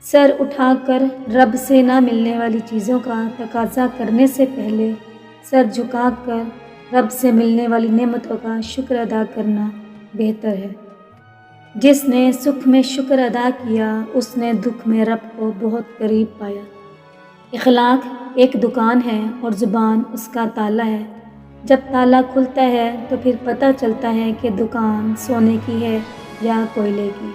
سر اٹھا کر رب سے نہ ملنے والی چیزوں کا تقاضا کرنے سے پہلے سر جھکا کر رب سے ملنے والی نعمتوں کا شکر ادا کرنا بہتر ہے۔ جس نے سکھ میں شکر ادا کیا اس نے دکھ میں رب کو بہت قریب پایا۔ اخلاق ایک دکان ہے اور زبان اس کا تالا ہے۔ جب تالا کھلتا ہے تو پھر پتہ چلتا ہے کہ دکان سونے کی ہے یا کوئلے کی۔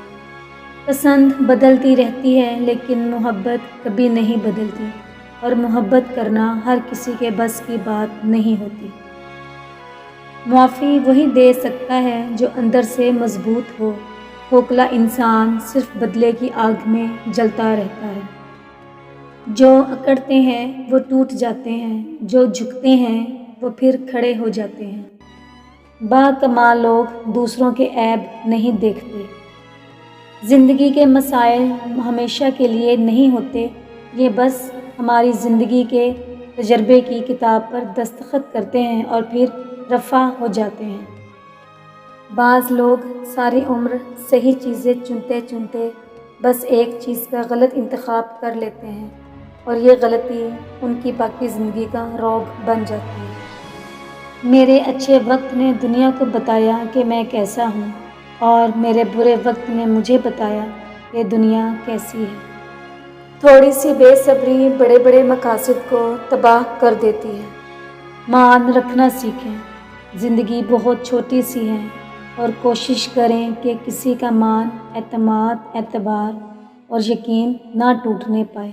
پسند بدلتی رہتی ہے لیکن محبت کبھی نہیں بدلتی، اور محبت کرنا ہر کسی کے بس کی بات نہیں ہوتی۔ معافی وہی دے سکتا ہے جو اندر سے مضبوط ہو۔ کھوکھلا انسان صرف بدلے کی آگ میں جلتا رہتا ہے۔ جو اکڑتے ہیں وہ ٹوٹ جاتے ہیں، جو جھکتے ہیں وہ پھر کھڑے ہو جاتے ہیں۔ باکمال لوگ دوسروں کے عیب نہیں دیکھتے۔ زندگی کے مسائل ہمیشہ کے لیے نہیں ہوتے، یہ بس ہماری زندگی کے تجربے کی کتاب پر دستخط کرتے ہیں اور پھر رفع ہو جاتے ہیں۔ بعض لوگ ساری عمر صحیح چیزیں چنتے چنتے بس ایک چیز کا غلط انتخاب کر لیتے ہیں، اور یہ غلطی ان کی باقی زندگی کا رعب بن جاتی ہے۔ میرے اچھے وقت نے دنیا کو بتایا کہ میں کیسا ہوں، اور میرے برے وقت نے مجھے بتایا کہ دنیا کیسی ہے۔ تھوڑی سی بے صبری بڑے بڑے مقاصد کو تباہ کر دیتی ہے۔ مان رکھنا سیکھیں۔ زندگی بہت چھوٹی سی ہے، اور کوشش کریں کہ کسی کا مان، اعتماد، اعتبار اور یقین نہ ٹوٹنے پائے۔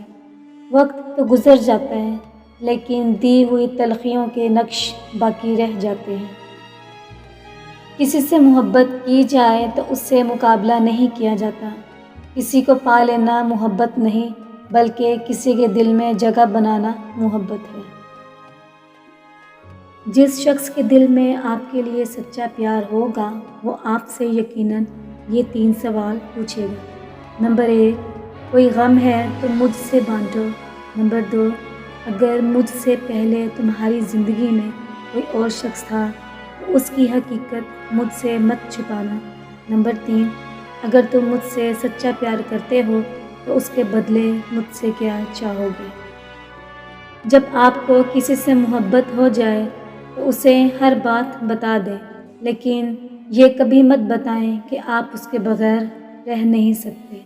وقت تو گزر جاتا ہے لیکن دی ہوئی تلخیوں کے نقش باقی رہ جاتے ہیں۔ کسی سے محبت کی جائے تو اس سے مقابلہ نہیں کیا جاتا۔ کسی کو پا لینا محبت نہیں بلکہ کسی کے دل میں جگہ بنانا محبت ہے۔ جس شخص کے دل میں آپ کے لیے سچا پیار ہوگا وہ آپ سے یقیناً یہ 3 سوال پوچھے گا۔ نمبر 1، کوئی غم ہے تو مجھ سے بانٹو۔ نمبر 2، اگر مجھ سے پہلے تمہاری زندگی میں کوئی اور شخص تھا تو اس کی حقیقت مجھ سے مت چھپانا۔ نمبر 3، اگر تم مجھ سے سچا پیار کرتے ہو تو اس کے بدلے مجھ سے کیا چاہو گے؟ جب آپ کو کسی سے محبت ہو جائے تو اسے ہر بات بتا دیں، لیکن یہ کبھی مت بتائیں کہ آپ اس کے بغیر رہ نہیں سکتے۔